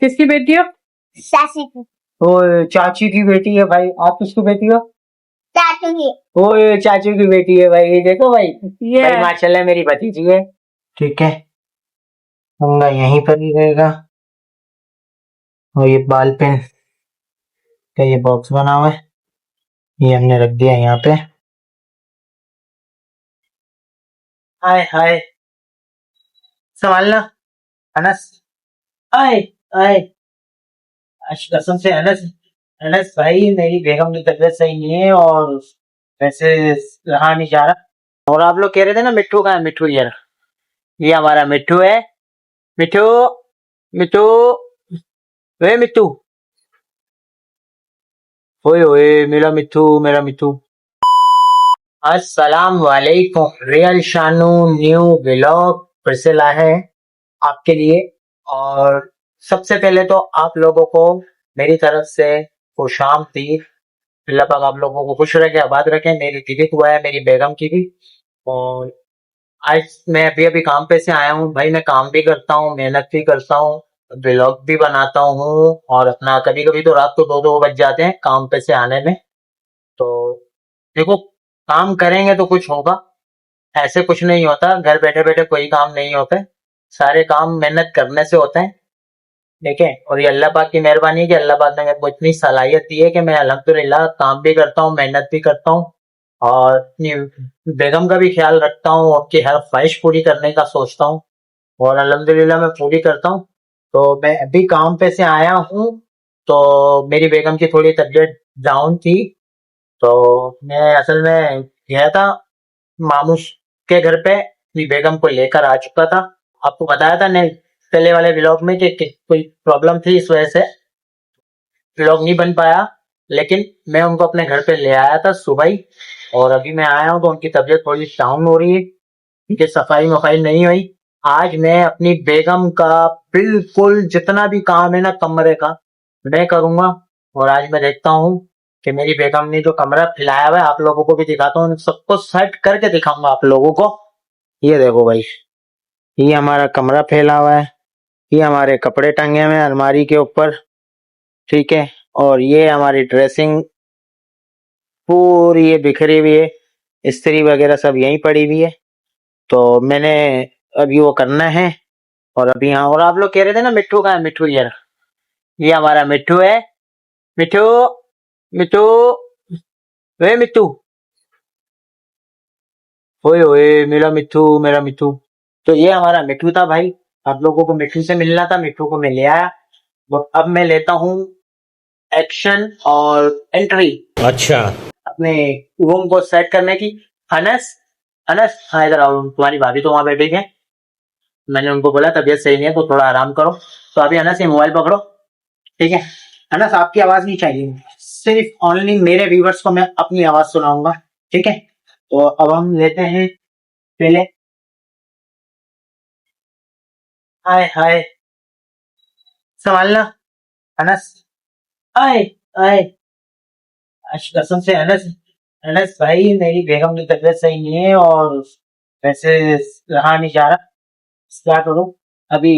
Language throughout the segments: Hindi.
किसकी बेटी हो? चाची की। ओए चाची की बेटी है भाई। आप किसकी बेटी हो? चाचू की। ओए चाचू की बेटी है भाई। ये देखो भाई, भाई माशाल्लाह मेरी भतीजी है। ठीक है, हमला यहीं पर ही रहेगा। और ये बाल पेन का ये बॉक्स बना हुआ है, ये हमने रख दिया यहाँ पे। हाय हाय, संभालना अनस। आए आए, कसम से अनस, अनस भाई मेरी बेगम की तबीयत सही नहीं है और वैसे रहा नहीं जा रहा। और आप लोग कह रहे थे ना मिट्टू कहाँ है? मिट्टू ये हमारा मिट्टू है। मिट्टू, मिट्टू, वे मिट्टू, ओए ओए मेरा मिट्टू, मेरा मिट्टू। अस्सलाम वालेकुम। रियल शानू न्यू व्लॉग फिर से लाए हैं आपके लिए। और सबसे पहले तो आप लोगों को मेरी तरफ से खुशामदीद। अल्लाह पाक आप लोगों को खुश रखे, आबाद रखे। मेरी दीदी दुआ है, मेरी बेगम की भी। और आज मैं अभी अभी काम पे से आया हूँ भाई। मैं काम भी करता हूँ, मेहनत भी करता हूँ, व्लॉग भी बनाता हूँ। और अपना कभी कभी तो रात को 2-2 बज जाते हैं काम पे से आने में। तो देखो, काम करेंगे तो कुछ होगा, ऐसे कुछ नहीं होता। घर बैठे बैठे कोई काम नहीं होता, सारे काम मेहनत करने से होते हैं। ठीक है, और ये अल्लाह पाक की मेहरबानी है कि अल्लाह पाक ने मेरे को इतनी सलाहियत दी है कि मैं अल्हम्दुलिल्लाह काम भी करता हूँ, मेहनत भी करता हूँ और अपनी बेगम का भी ख्याल रखता हूँ, उसकी हर ख्वाहिश पूरी करने का सोचता हूँ और अल्हम्दुलिल्लाह मैं पूरी करता हूँ। तो मैं अभी काम पे से आया हूँ, तो मेरी बेगम की थोड़ी तबीयत डाउन थी, तो मैं असल में गया था मामू के घर पे, अपनी बेगम को लेकर आ चुका था। आपको बताया था नहीं पहले वाले व्लॉग में कि कोई प्रॉब्लम थी, इस वजह से व्लॉग नहीं बन पाया। लेकिन मैं उनको अपने घर पे ले आया था सुबह ही, और अभी मैं आया हूँ तो उनकी तबीयत थोड़ी डाउन हो रही है क्योंकि सफाई वफाई नहीं हुई। आज मैं अपनी बेगम का बिल्कुल जितना भी काम है ना कमरे का, मैं करूंगा। और आज मैं देखता हूँ कि मेरी बेगम ने जो कमरा फैलाया हुआ है, आप लोगों को भी दिखाता हूँ, सबको सेट करके दिखाऊंगा आप लोगों को। ये देखो भाई, ये हमारा कमरा फैला हुआ है, ये हमारे कपड़े टंगे हुए हैं अलमारी के ऊपर। ठीक है, और ये हमारी ड्रेसिंग पूरी ये बिखरी हुई है, इस्त्री वगैरह सब यहीं पड़ी हुई है। तो मैंने अभी वो करना है। और अभी यहाँ, और आप लोग कह रहे थे ना मिट्टू कहाँ है? मिट्टू ये हमारा मिट्टू है। मिट्टू, मिट्टू, वे मिट्टू, ओए ओए मेरा मिट्टू, मेरा मिट्टू। तो ये हमारा मिट्टू था भाई। आप लोगों को मिट्टू से मिलना था, मिट्टू को मैं ले आया। अब मैं लेता हूँ एक्शन और एंट्री। अच्छा, अपने रूम को सेट करने की। अनस, अनस हाँ इधर आओ, तुम्हारी भाभी तो वहां बैठी है। मैंने उनको बोला तबीयत सही नहीं है तो थोड़ा आराम करो। तो अभी अनस ये मोबाइल पकड़ो। ठीक है, अनस आपकी आवाज नहीं चाहिए, सिर्फ ओनली मेरे व्यूवर्स को मैं अपनी आवाज सुनाऊंगा। ठीक है, तो अब हम लेते हैं पहले। हाय हाय, संभालना अनस। आए आए, कसम से अनस, अनस भाई मेरी बेगम की तबीयत सही नहीं है और वैसे रहा नहीं जा रहा, क्या करूं अभी,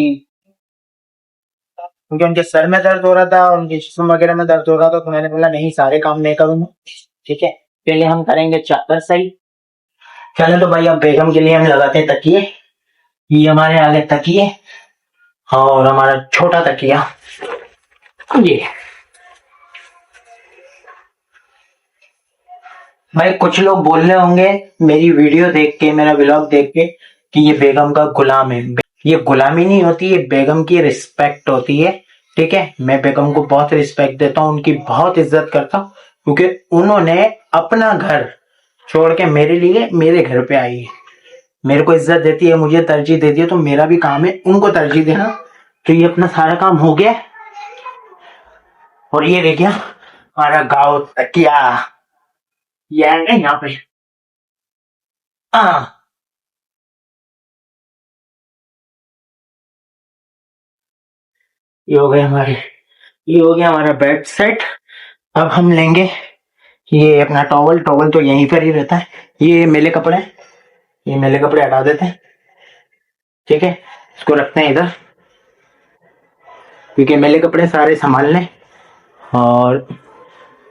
क्योंकि उनके सर में दर्द हो रहा था और उनके जिस्म वगैरह में दर्द हो रहा था। तो मैंने बोला नहीं, सारे काम मैं करूंगा। ठीक है, पहले हम करेंगे चादर सही। चलो तो भाई अब बेगम के लिए हम लगाते हैं तकिए। ये हमारे आगे तकिए और हमारा छोटा तकिया ये। भाई कुछ लोग बोल रहे होंगे मेरी वीडियो देख के, मेरा व्लॉग देख के, कि ये बेगम का गुलाम है। ये गुलामी नहीं होती, ये बेगम की रिस्पेक्ट होती है। ठीक है, मैं बेगम को बहुत रिस्पेक्ट देता हूँ, उनकी बहुत इज्जत करता हूँ, क्योंकि उन्होंने अपना घर छोड़ के मेरे लिए मेरे घर पे आई है, मेरे को इज्जत देती है, मुझे तरजीह देती है। तो मेरा भी काम है उनको तरजीह देना। तो ये अपना सारा काम हो गया और ये देखिए हमारा गाँव तकिया, ये आएगा यहाँ पे। हाँ, ये हो गया हमारे, ये हो गया हमारा बेड सेट। अब हम लेंगे ये अपना टॉवल। टॉवल तो यहीं पर ही रहता है, ये मेले कपड़े हैं, ये मेले कपड़े हटा देते हैं। ठीक है, इसको रखते हैं इधर। क्योंकि मेरे कपड़े सारे संभालने। और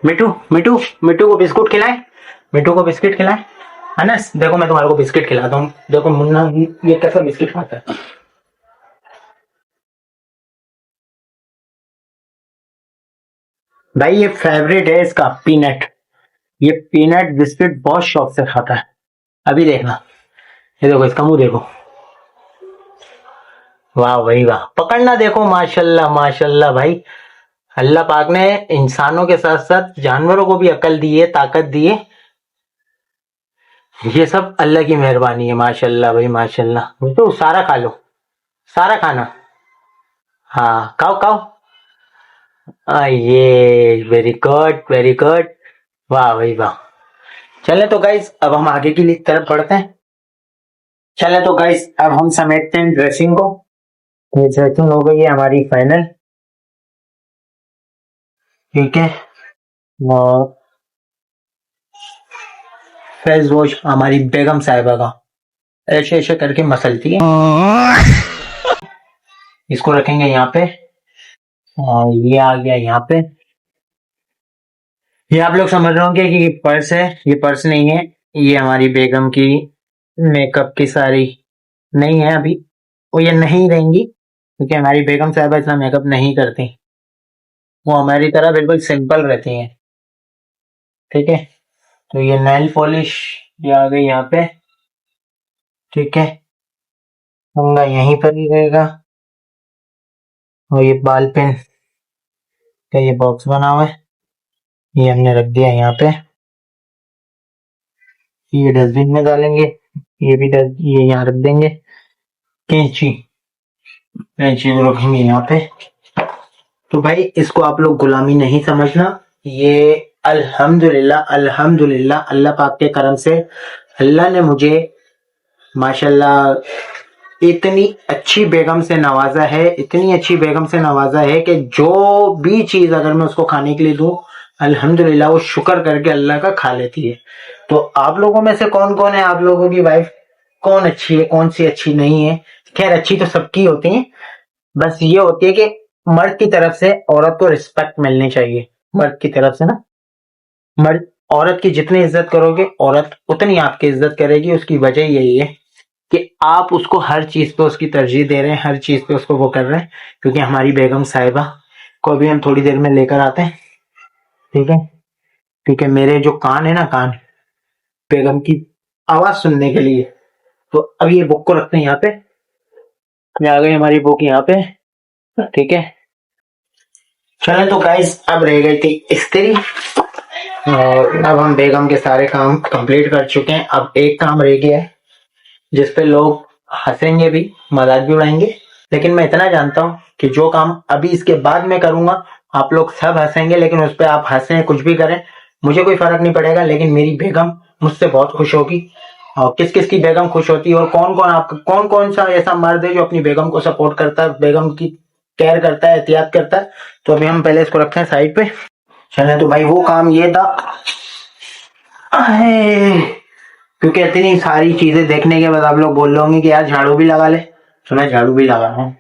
मिट्टू मिट्टू मिट्टू को बिस्कुट खिलाए, मिट्टू को बिस्किट खिलाए। अनस देखो मैं तुम्हारे को बिस्किट खिलाता हूँ, देखो मुन्ना ये कैसा बिस्किट खाता है। भाई ये फेवरेट है इसका पीनट, ये पीनट बिस्किट बहुत शौक से खाता है। अभी देखना, ये देखो इसका मुंह देखो, वाह भाई वाह, पकड़ना देखो, माशाल्लाह माशाल्लाह भाई। अल्लाह पाक ने इंसानों के साथ साथ जानवरों को भी अकल दी है, ताकत दी है। ये सब अल्लाह की मेहरबानी है, माशाल्लाह भाई माशाल्लाह। तो सारा खा लो, सारा खाना। हाँ खाओ खाओ। ये वेरी गुड वेरी गुड, वाह भाई वाह। चले तो गाइस अब हम आगे की तरफ बढ़ते हैं। चले तो गाइस अब हम समेटते हैं ड्रेसिंग को। ये ड्रेसिंग हो गई है हमारी फाइनल, ठीक है। और फेस वॉश हमारी बेगम साहिबा का ऐसे ऐसे करके मसलती है। इसको रखेंगे यहाँ पे, और ये आ गया यहाँ पे। ये आप लोग समझ रहे होंगे कि पर्स है, ये पर्स नहीं है, ये हमारी बेगम की मेकअप की सारी नहीं है अभी, वो ये नहीं रहेंगी क्योंकि हमारी बेगम साहिबा इतना मेकअप नहीं करती, वो हमारी तरह बिल्कुल सिंपल रहती हैं, ठीक है। तो ये नेल पॉलिश ये आ गई यहाँ पे, ठीक है, होगा यहीं पर ही रहेगा। और ये बाल पेन का ये बॉक्स बना हुआ है, ये हमने रख दिया यहाँ पे, ये डस्टबिन में डालेंगे, ये भी ये यहाँ रख देंगे। कैंची, कैंची को रखेंगे यहाँ पे। तो भाई इसको आप लोग गुलामी नहीं समझना, ये अल्हम्दुलिल्लाह अल्हम्दुलिल्लाह अल्लाह पाक के करम से अल्लाह ने मुझे माशाल्लाह इतनी अच्छी बेगम से नवाजा है, इतनी अच्छी बेगम से नवाजा है कि जो भी चीज अगर मैं उसको खाने के लिए दूं अल्हम्दुलिल्लाह वो शुक्र करके अल्लाह का खा लेती है। तो आप लोगों में से कौन कौन है, आप लोगों की वाइफ कौन अच्छी है, कौन सी अच्छी नहीं है? खैर अच्छी तो सबकी होती है, बस ये होती है कि मर्द की तरफ से औरत को रिस्पेक्ट मिलनी चाहिए, मर्द की तरफ से ना, मर्द औरत की जितनी इज्जत करोगे औरत उतनी आपकी इज्जत करेगी। उसकी वजह यही है कि आप उसको हर चीज पे उसकी तरजीह दे रहे हैं, हर चीज पे उसको वो कर रहे हैं। क्योंकि हमारी बेगम साहिबा को भी हम थोड़ी देर में लेकर आते हैं, ठीक है। क्योंकि मेरे जो कान है ना, कान बेगम की आवाज सुनने के लिए। तो अब ये बुक को रखते हैं यहाँ पे, ये आ गई हमारी बुक यहाँ पे, ठीक है। चले तो गाइस अब रह गई थी स्त्री, और अब हम बेगम के सारे काम कंप्लीट कर चुके हैं। अब एक काम रह गया है जिसपे लोग हंसेंगे भी, मजाक भी उड़ाएंगे, लेकिन मैं इतना जानता हूँ कि जो काम अभी इसके बाद मैं करूंगा आप लोग सब हंसेंगे, लेकिन उस पर आप हंसें कुछ भी करें मुझे कोई फर्क नहीं पड़ेगा, लेकिन मेरी बेगम मुझसे बहुत खुश होगी। और किस किस की बेगम खुश होती है, और कौन कौन आप कौन कौन सा ऐसा मर्द है जो अपनी बेगम को सपोर्ट करता है, बेगम की केयर करता है, एहतियात करता है। तो अभी हम पहले इसको रखते हैं साइड पे। चले तो भाई वो काम ये था, क्योंकि इतनी सारी चीजें देखने के बाद आप लोग बोल रहे होंगे कि यार झाड़ू भी लगा ले, तो मैं झाड़ू भी लगा रहा हूँ।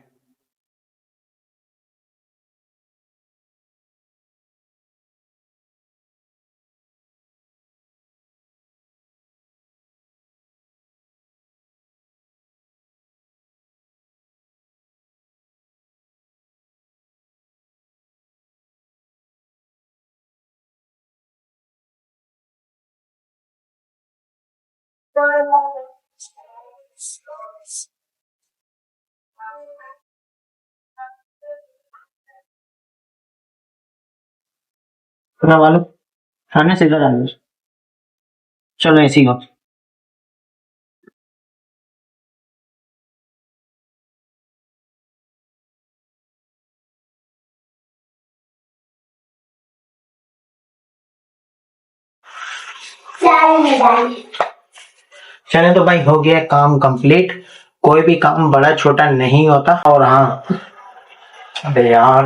ना वालों खाने से इधर आने दो। चलो ऐसी हो। चले तो भाई हो गया काम कंप्लीट। कोई भी काम बड़ा छोटा नहीं होता। और हाँ, अबे यार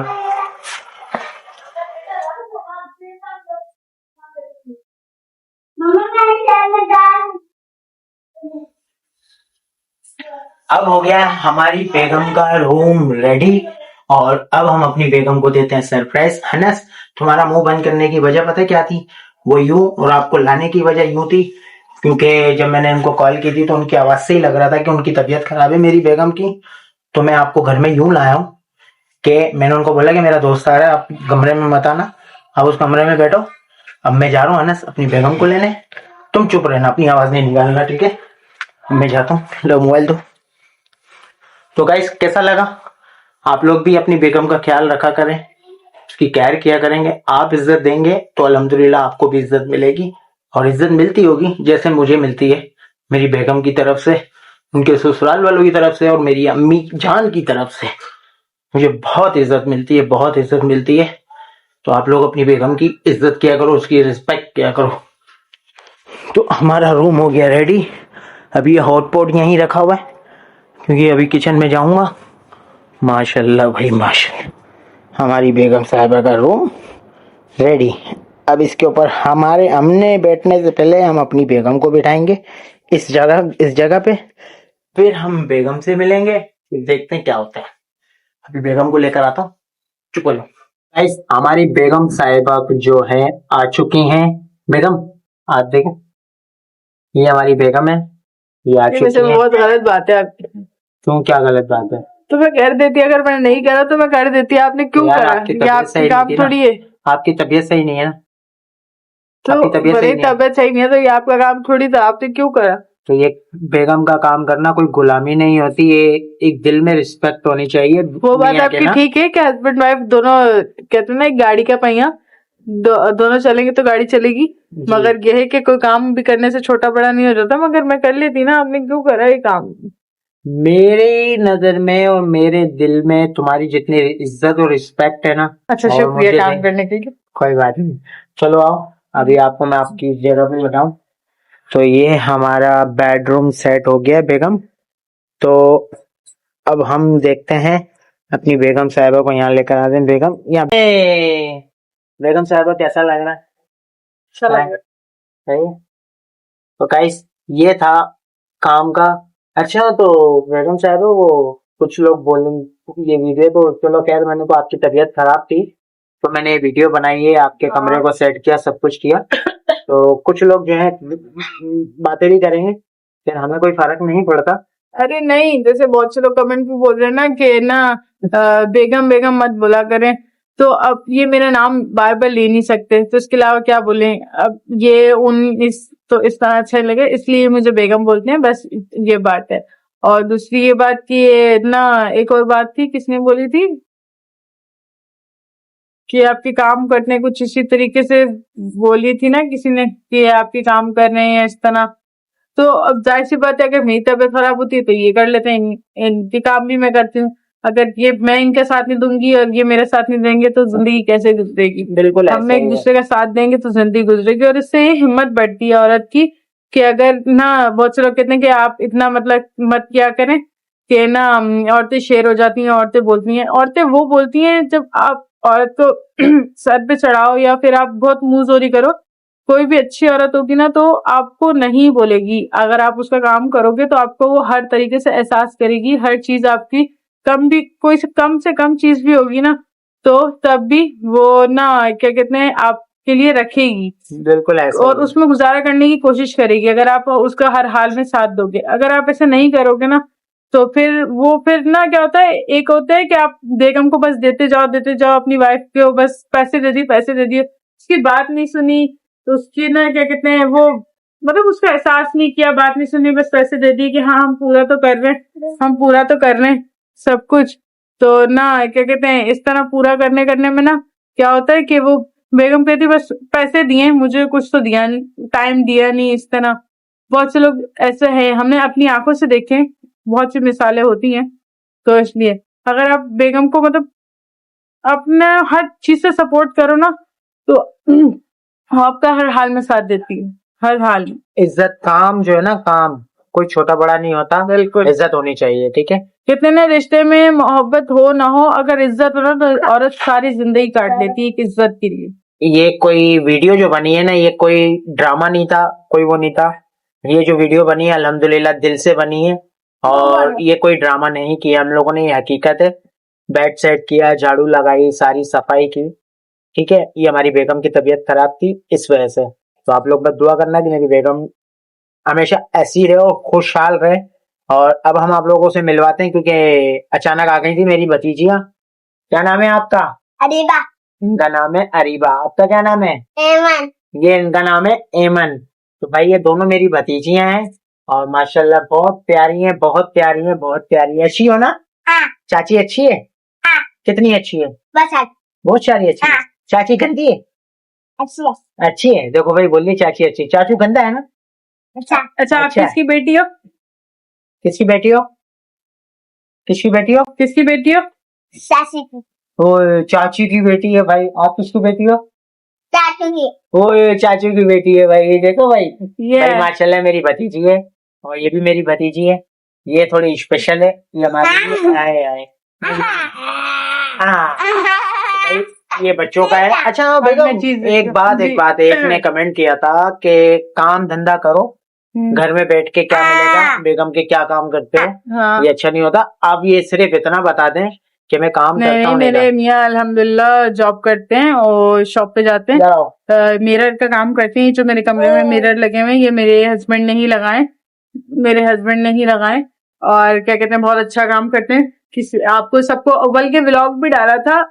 अब हो गया हमारी बेगम का रूम रेडी, और अब हम अपनी बेगम को देते हैं सरप्राइज। हनस, तुम्हारा मुंह बंद करने की वजह पता है क्या थी? वो यूं, और आपको लाने की वजह यूं थी क्योंकि जब मैंने उनको कॉल की थी तो उनकी आवाज से ही लग रहा था कि उनकी तबीयत खराब है मेरी बेगम की। तो मैं आपको घर में यूं लाया हूँ कि मैंने उनको बोला कि मेरा दोस्त आ रहा है, आप कमरे में मत आना, आप उस कमरे में बैठो। अब मैं जा रहा हूँ अनस अपनी बेगम को लेने, तुम चुप रहना, अपनी आवाज नहीं निकालना, ठीक है? अब मैं जाता हूँ, लो मोबाइल दो। तो गाइस, कैसा लगा? आप लोग भी अपनी बेगम का ख्याल रखा करें, उसकी केयर किया करेंगे। आप इज्जत देंगे तो अल्हम्दुलिल्लाह आपको भी इज्जत मिलेगी, और इज्जत मिलती होगी जैसे मुझे मिलती है मेरी बेगम की तरफ से, उनके ससुराल वालों की तरफ से, और मेरी अम्मी जान की तरफ से मुझे बहुत इज्जत मिलती है, बहुत इज्जत मिलती है। तो आप लोग अपनी बेगम की इज्जत किया करो, उसकी रिस्पेक्ट किया करो। तो हमारा रूम हो गया रेडी। अभी ये हॉटपॉट यहीं रखा हुआ है क्योंकि अभी किचन में जाऊंगा। माशाल्लाह भाई माशाल्लाह, हमारी बेगम साहिबा का रूम रेडी। अब इसके ऊपर हमने बैठने से पहले हम अपनी बेगम को बिठाएंगे इस जगह पे, फिर हम बेगम से मिलेंगे, फिर देखते हैं क्या होता है। अभी बेगम को लेकर आता हूँ, चुप हो जाओ। गाइस, हमारी बेगम साहिबा जो है आ चुकी हैं। बेगम, आज देखो, ये हमारी बेगम है, ये आ ये चुकी वैसे है। बहुत गलत बात है आपकी। क्यों, क्या गलत बात है? तो मैं कर देती, अगर मैंने नहीं करा तो मैं कर देती, आपने क्यों यार, करा? आपकी ये तबीयत आपकी सही नहीं काम थी ना, थोड़ी है। आपकी तबीयत सही नहीं है ना, तो आपकी तबीयत बड़ी सही नहीं है। तबीयत सही नहीं है तो ये आपका काम थोड़ी था, आपने क्यों करा? तो ये बेगम का काम करना कोई गुलामी नहीं होती, ये एक दिल में रिस्पेक्ट होनी चाहिए। वो बात मियाँ के आपकी ना, ठीक है कि हस्बैंड वाइफ दोनों कहते हैं ना, एक गाड़ी का पहिया, दोनों चलेंगे तो गाड़ी चलेगी। जी। मगर ये है कि कोई काम भी करने से छोटा बड़ा नहीं हो जाता, मगर मैं कर लेती ना, आपने क्यों करा ये काम? मेरी नजर में और मेरे दिल में तुम्हारी जितनी इज्जत और रिस्पेक्ट है ना, अच्छा, और शुक्रिया मुझे काम नहीं, करने के लिए। कोई बात नहीं। चलो आओ, अभी आपको मैं आपकी जगह पे बताऊं। तो ये हमारा बेडरूम सेट हो गया है बेगम। तो अब हम देखते हैं, अपनी बेगम साहिबा को यहाँ लेकर आते हैं। बेगम, यहाँ बेगम साहिबा कैसा लग रहा है? अच्छा लग रहा सही है। तो गाइस, ये था काम का। अच्छा, तो बेगम साहिबा, वो कुछ लोग बोलेंगे ये वीडियो, तो चलो खैर, मैंने तो आपकी तबीयत खराब थी तो मैंने ये वीडियो बनाई है, आपके कमरे को सेट किया, सब कुछ किया। तो कुछ लोग जो है बातें भी करेंगे, फिर हमें कोई फर्क नहीं पड़ता। अरे नहीं, जैसे बहुत से लोग कमेंट पे बोल रहे हैं ना कि ना बेगम बेगम मत बोला करें, तो अब ये मेरा नाम बार बार ले नहीं सकते, तो इसके अलावा क्या बोले? अब ये तो इस तरह अच्छा नहीं लगे, इसलिए मुझे बेगम बोलते हैं, बस ये बात है। और दूसरी ये बात की ये ना, एक और बात थी, किसने बोली थी कि आपके काम करने कुछ इसी तरीके से बोली थी ना किसी ने कि आपके काम कर रहे हैं इस तरह। तो अब जाहिर सी बात है, अगर मेरी तबीयत खराब होती है तो ये कर लेते हैं, इनके काम भी मैं करती हूँ। अगर ये मैं इनके साथ नहीं दूंगी और ये मेरे साथ नहीं देंगे तो जिंदगी कैसे गुजरेगी? बिल्कुल हम ऐसा एक ही है। दूसरे का साथ देंगे तो जिंदगी गुजरेगी, और इससे ये हिम्मत बढ़ती है औरत की कि अगर ना, बहुत से लोग कहते हैं कि आप इतना मतलब मत किया करें कि ना औरतें शेर हो जाती हैं, औरतें बोलती हैं। औरतें वो बोलती हैं जब आप औरत को सर पे चढ़ाओ या फिर आप बहुत मुंहजोरी करो। कोई भी अच्छी औरत होगी ना तो आपको नहीं बोलेगी, अगर आप उसका काम करोगे तो आपको वो हर तरीके से एहसास करेगी, हर चीज आपकी कम भी, कोई से कम चीज भी होगी ना तो तब भी वो ना, क्या कहते हैं, आपके लिए रखेगी बिल्कुल ऐसा और ही है। उसमें गुजारा करने की कोशिश करेगी, अगर आप उसका हर हाल में साथ दोगे। अगर आप ऐसा नहीं करोगे ना तो फिर ना क्या होता है, एक होता है कि आप बेगम को बस देते जाओ अपनी वाइफ को, बस पैसे दे दिए, उसकी बात नहीं सुनी, तो उसकी ना क्या कहते हैं वो, मतलब उसका एहसास नहीं किया, बात नहीं सुनी, बस पैसे दे दिए कि हाँ हम पूरा तो कर रहे हैं, हम पूरा तो कर रहे हैं सब कुछ। तो ना क्या कहते हैं, इस तरह पूरा करने में ना क्या होता है कि वो बेगम कहती बस पैसे दिए, मुझे कुछ तो दिया नहीं, टाइम दिया नहीं, इस तरह। बहुत से लोग ऐसे हैं, हमने अपनी आंखों से देखे हैं, बहुत सी मिसालें होती हैं। तो इसलिए अगर आप बेगम को मतलब अपने हर चीज से सपोर्ट करो ना तो वो आपका हर हाल में साथ देती है, हर हाल में। इज्जत, काम जो है ना, काम कोई छोटा बड़ा नहीं होता, बिल्कुल, इज्जत होनी चाहिए, ठीक है? कितने रिश्ते में मोहब्बत हो ना हो, अगर इज्जत हो ना तो औरत सारी जिंदगी काट लेती है एक इज्जत के लिए। ये कोई वीडियो जो बनी है ना, ये कोई ड्रामा नहीं था, कोई वो नहीं था। ये जो वीडियो बनी है अल्हम्दुलिल्लाह दिल से बनी है, और ये कोई ड्रामा नहीं किया हम लोगों ने, ये हकीकत है। बेड सेट किया, झाड़ू लगाई, सारी सफाई की। ठीक है, ये हमारी बेगम की तबीयत खराब थी इस वजह से। तो आप लोग बस दुआ करना कि मेरी बेगम हमेशा ऐसी रहे और खुशहाल रहे। और अब हम आप लोगों से मिलवाते हैं क्योंकि अचानक आ गई थी मेरी भतीजियां। क्या नाम है आपका? अरीबा, इनका नाम है अरीबा। आपका क्या नाम है? एमन, ये इनका नाम है एमन। तो भाई ये दोनों मेरी भतीजियां हैं और माशाल्लाह बहुत प्यारी हैं, बहुत प्यारी हैं, बहुत प्यारी है। अच्छी हो ना? हाँ, चाची अच्छी है? हाँ, कितनी अच्छी है? बस आज, बहुत सारी अच्छी है। हाँ, चाची गंदी है? अच्छी है, अच्छी है। देखो भाई बोलिए चाची अच्छी। चाचू गंदा है ना? अच्छा, अच्छा, आप अच्छा है। किसकी बेटी हो? किसकी बेटी हो? किसकी बेटी हो? किसकी बेटी हो? सासी की, ओ चाची की बेटी है भाई। आप किसकी बेटी हो? चाचू की, ओ चाचू की बेटी है भाई। ये देखो भाई, ये भाई माशाल्लाह मेरी भतीजी है और ये भी मेरी भतीजी है। ये थोड़ी स्पेशल है, ये हमारे लिए आए आए। हाँ भाई, ये बच्चों का है। अच्छा मैं बेगम चीज एक बात एक ने कमेंट किया था कि काम धंधा करो, घर में बैठ के क्या मिलेगा, बेगम के क्या काम करते हो, हाँ। ये अच्छा नहीं होता। आप ये सिर्फ इतना बता दें कि मैं काम करता नहीं, हूँ। मेरे मियाँ अल्हम्दुलिल्लाह जॉब करते हैं और शॉप पे जाते हैं। मिरर का काम करते हैं। जो मेरे कमरे में मिरर लगे हुए हैं ये मेरे हस्बैंड ने ही लगाए, और क्या कहते हैं बहुत अच्छा काम करते हैं। आपको सबको बल्कि व्लॉग भी डाला था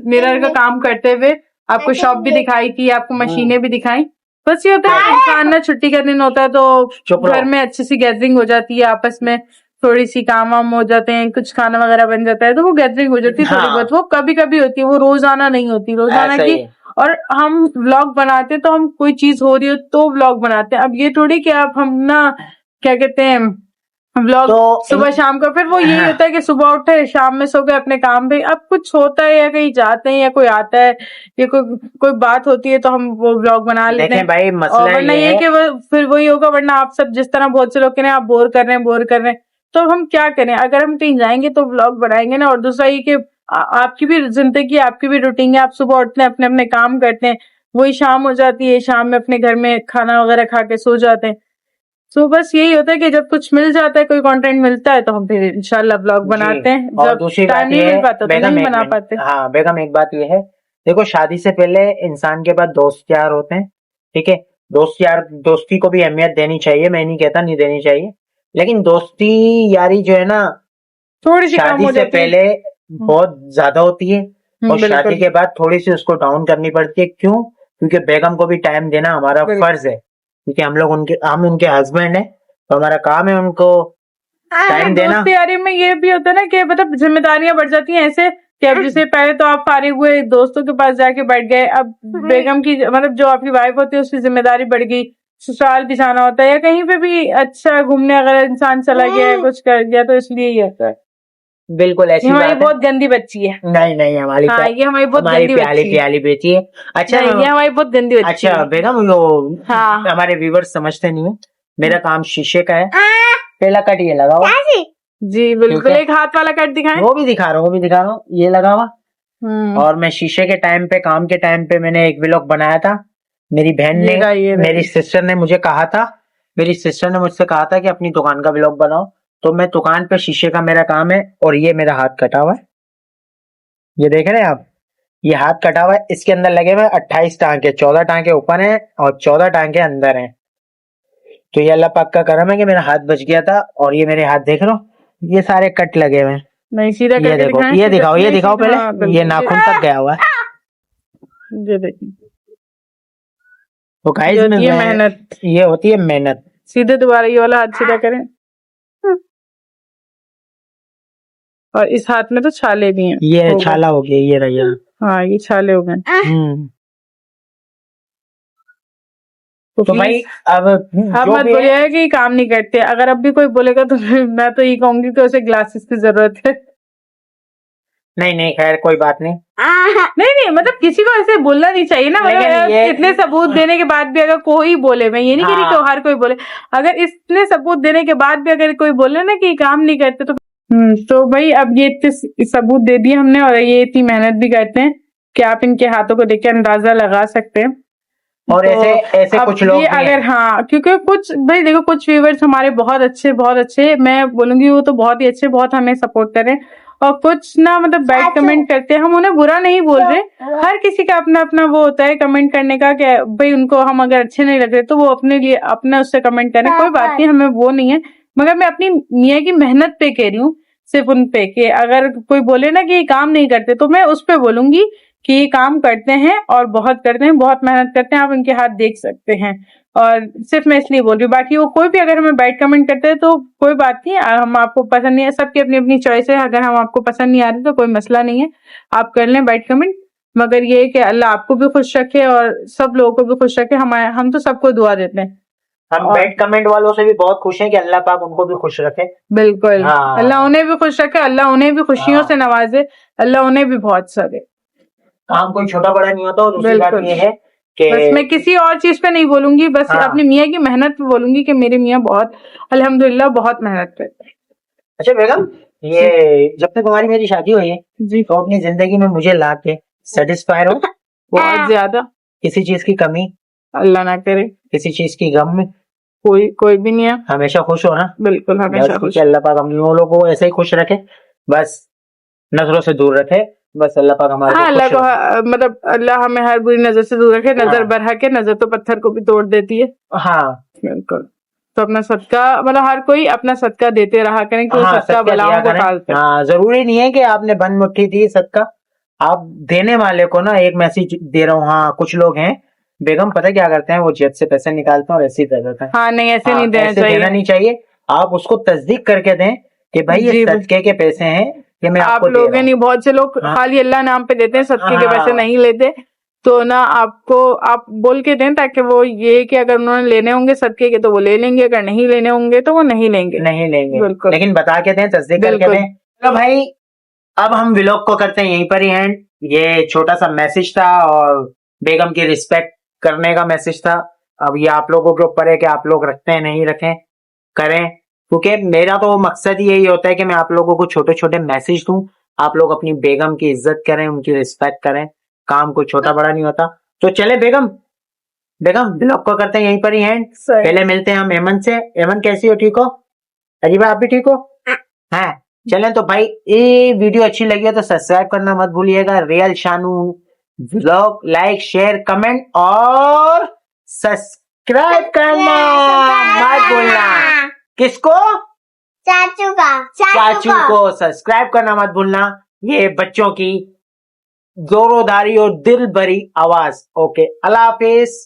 मिरर का काम करते हुए, आपको शॉप भी दिखाई थी, आपको मशीनें भी दिखाई। बस ये होता है इंसान ना छुट्टी का दिन होता है तो घर में अच्छी सी गैदरिंग हो जाती है, आपस में थोड़ी सी काम वाम हो जाते हैं, कुछ खाना वगैरह बन जाता है तो वो गैदरिंग हो जाती है थोड़ी बहुत। वो कभी कभी होती है, वो रोजाना नहीं होती, रोजाना ऐसा की। ही है। और हम व्लॉग बनाते हैं तो हम कोई चीज हो रही हो तो व्लॉग बनाते हैं। अब ये थोड़ी कि आप हम ना क्या कहते हैं व्लॉग तो सुबह शाम का, फिर वो यही हाँ। होता है कि सुबह उठे शाम में सो गए अपने काम पे। अब कुछ होता है या कहीं जाते हैं या कोई आता है या कोई बात होती है तो हम वो व्लॉग बना लेते देखें हैं। भाई और मसला वरना ये ये है कि वो फिर वही होगा, वरना आप सब जिस तरह बहुत से लोग कह रहे हैं आप बोर कर रहे हैं तो हम क्या करें। अगर हम कहीं जाएंगे तो व्लॉग बनाएंगे ना। और दूसरा ये कि आपकी भी जिंदगी, आपकी भी रूटीन है, आप सुबह उठते हैं अपने अपने काम करते हैं, वही शाम हो जाती है, शाम में अपने घर में खाना वगैरह खा के सो जाते हैं। तो बस यही होता है कि जब कुछ मिल जाता है, कोई कंटेंट मिलता है तो हम फिर इंशाल्लाह ब्लॉग बनाते हैं। और जब दूसरी टाइम बात नहीं ये मिल है पाता तो बेगम, नहीं एक बना मिनट। पाते। हाँ बेगम एक बात ये है, देखो शादी से पहले इंसान के पास दोस्त यार होते हैं। ठीक है, दोस्त यार, दोस्ती को भी अहमियत देनी चाहिए, मैं नहीं कहता नहीं देनी चाहिए, लेकिन दोस्ती यारी जो है ना थोड़ी सी कम शादी हो से जाती है। पहले बहुत ज्यादा होती है और शादी बिल्कुल के बाद थोड़ी सी उसको डाउन करनी पड़ती है। क्यों? क्योंकि बेगम को भी टाइम देना हमारा बिल्कुल। फर्ज है, क्योंकि हम उनके हस्बैंड हैं तो हमारा काम है उनको टाइम देना। दोस्त यारी में ये भी होता है ना कि मतलब जिम्मेदारियां बढ़ जाती हैं ऐसे कि अब जैसे पहले तो आप फारिग हुए दोस्तों के पास जाके बैठ गए, अब बेगम की मतलब जो आपकी वाइफ होती है उसकी जिम्मेदारी बढ़ गई, ससुराल भी जाना होता है या कहीं पे भी अच्छा घूमने अगर इंसान चला गया है कुछ कर गया तो इसलिए ही होता है। बिल्कुल ये ऐसी हमारी बात है। बहुत गंदी बच्ची है। नहीं नहीं हमारी हाँ, ये हमारी बहुत हमारी गंदी प्याली बच्ची है। प्याली बेटी है। अच्छा नहीं, ये हमारी बहुत गंदी बच्ची अच्छा है। बेगम वो हाँ। हमारे व्यूवर्स समझते नहीं है, मेरा काम शीशे का है। पहला कट ये लगा हुआ, जी बिल्कुल, ठीक है। एक हाथ वाला कट दिखाएं। वो भी दिखा रहा हूँ, ये लगा हुआ। और मैं शीशे के टाइम पे, काम के टाइम पे मैंने एक व्लॉग बनाया था। मेरी बहन ने, मेरी सिस्टर ने मुझे कहा था, मेरी सिस्टर ने मुझसे कहा था कि अपनी दुकान का व्लॉग बनाओ, तो मैं दुकान पे शीशे का मेरा काम है। और ये मेरा हाथ कटा हुआ है, ये देख रहे हैं आप, ये हाथ कटा हुआ है। इसके अंदर लगे हुए 28 टांके, 14 टांके ऊपर हैं और 14 टांके अंदर हैं। तो ये अल्लाह पाक का करम है कि मेरा हाथ बच गया था। और ये मेरे हाथ देख लो, ये सारे कट लगे हुए हैं। नहीं सीधा ये देखो, ये दिखाओ, ये दिखाओ पहले, ये नाखून तक गया हुआ है। ये देखिए, तो गाइस में मेहनत, ये होती है मेहनत। सीधे दोबारा ये वाला हाथ सीधा करें। और इस हाथ में तो छाले भी हैं, ये छाला हो गया, ये रही। हाँ ये छाले हो गए। तो भाई अब आप मत बोलिएगा कि काम नहीं करते। अगर अब भी कोई बोलेगा तो मैं तो ये कहूंगी कि उसे ग्लासेस की जरूरत है। नहीं नहीं खैर कोई बात नहीं। नहीं मतलब किसी को ऐसे बोलना नहीं चाहिए ना। मतलब इतने सबूत देने के बाद भी अगर कोई बोले, मैं ये नहीं कह रही कि हर कोई बोले, अगर इतने सबूत देने के बाद भी अगर कोई बोले ना कि काम नहीं करते तो भाई अब ये इतने सबूत दे दिए हमने और ये इतनी मेहनत भी करते हैं कि आप इनके हाथों को देख के अंदाजा लगा सकते हैं। और तो ऐसे कुछ लोग अगर हाँ, क्योंकि कुछ भाई देखो कुछ व्यूअर्स हमारे बहुत अच्छे, मैं बोलूंगी वो तो बहुत ही अच्छे, बहुत हमें सपोर्ट करें और कुछ ना मतलब बैड अच्छा। कमेंट करते हैं, हम उन्हें बुरा नहीं बोल रहे, हर किसी का अपना अपना वो होता है कमेंट करने का कि भाई उनको हम अगर अच्छे नहीं लग रहे तो वो अपने लिए अपना उससे कमेंट करें, कोई बात नहीं, हमें वो नहीं है। मगर मैं अपनी मियाँ की मेहनत पे कह रही हूँ, सिर्फ उन पे कि अगर कोई बोले ना कि ये काम नहीं करते तो मैं उस पे बोलूंगी कि ये काम करते हैं और बहुत करते हैं, बहुत मेहनत करते हैं, आप इनके हाथ देख सकते हैं। और सिर्फ मैं इसलिए बोल रही हूँ, बाकी वो कोई भी अगर हमें बैड कमेंट करते हैं तो कोई बात नहीं, हम आपको पसंद नहीं है, सबकी अपनी अपनी चॉइस है, अगर हम आपको पसंद नहीं आ रहे तो कोई मसला नहीं है, आप कर लें बैड कमेंट। मगर ये है कि अल्लाह आपको भी खुश रखे और सब लोगों को भी खुश रखे, हम तो सबको दुआ देते हैं। हम और- बैड कमेंट वालों से भी बहुत खुश हैं कि अल्लाह पाक उनको भी खुश रखे। बिल्कुल, हाँ। अल्लाह उन्हें भी खुश रखे, अल्लाह उन्हें भी खुशियों हाँ। से नवाजे, अल्लाह उन्हें भी बहुत सदे। काम कोई छोटा बड़ा नहीं होता। और दूसरी बात बिल्कुल। ये है कि बस मैं किसी और चीज पे नहीं बोलूंगी, बस हाँ। अपनी मियाँ की मेहनत पे बोलूंगी कि मेरे मियाँ बहुत अल्हम्दुलिल्लाह बहुत मेहनत करते हैं। अच्छा बेगम, ये जब तक हमारी मेरी शादी हुई है जी, तो अपनी जिंदगी में मुझे ला के सेटिस्फाई हो, बहुत ज्यादा, किसी चीज की कमी, अल्लाह ना करे, किसी चीज की गम में कोई भी नहीं है, हमेशा खुश हो ना। बिल्कुल बस हमेशा ठीक खुश। है, अल्लाह पाक हम लोगों को ऐसे ही खुश रखे, बस नजरों से दूर रखे, बस अल्लाह पाक हमारे हाँ, को अल्लाह खुश को रखे। मतलब अल्लाह हमें हर बुरी नजर से दूर रखे, नजर हाँ। बढ़ा के, नजर तो पत्थर को भी तोड़ देती है। हाँ बिल्कुल, तो अपना सदका मतलब हर कोई अपना सदका देते रहा करें कि वो हाँ, सदका सदका दिया बलाओं को करें। टालता है। हाँ, जरूरी नहीं है कि आपने बंद मुट्ठी दी सदका, आप देने वाले को ना एक मैसेज दे रहा हूँ। हाँ, कुछ लोग हैं बेगम, पता क्या करते हैं, वो जेब से पैसे निकालते हैं और ऐसे ही दे देते हैं। हाँ, नहीं ऐसे हाँ, नहीं देना ऐसे देना चाहिए। नहीं चाहिए। आप उसको तस्दीक करके दें कि भाई ये जी, सदके के पैसे हैं, ये मैं आप आपको दे लोग रहा हूँ। नहीं, बहुत से लोग हाँ। खाली अल्लाह नाम पे देते हैं, सदके के पैसे हाँ। नहीं लेते। तो ना आपको आप बोल के दें ताकि वो ये कि अगर उन्होंने लेने होंगे सदके के तो वो ले लेंगे, अगर नहीं लेने होंगे तो वो नहीं लेंगे। नहीं लेंगे, बिल्कुल। लेकिन बता के दें, तस्दीक करके बिल्कुल। दें। तो भाई अब हम व्लॉग को करते हैं यहीं पर ही एंड। ये छोटा सा मैसेज था और बेगम की रिस्पेक्ट करने का मैसेज था। अब ये आप लोगों के ऊपर है कि आप लोग रखते हैं नहीं रखें, करें, क्योंकि मेरा तो मकसद ही यही होता है कि मैं आप लोगों को छोटे छोटे मैसेज दूं, आप लोग अपनी बेगम की इज्जत करें, उनकी रिस्पेक्ट करें, काम कोई छोटा बड़ा नहीं होता। तो चले बेगम व्लॉग को करते हैं यहीं पर ही एंड। सही। पहले मिलते हैं हम एमन से। एमन कैसी हो, ठीक हो? अजीबा आप भी ठीक हो? हाँ, चलें तो भाई, ये वीडियो अच्छी लगी हो तो सब्सक्राइब करना मत भूलिएगा। Real Shanu vlog, like share comment और सब्सक्राइब करना मत भूलना। किसको? चाचू का चाचू को सब्सक्राइब करना मत भूलना। ये बच्चों की जोरोदारी और दिल भरी आवाज। ओके, अल्लाह हाफिज।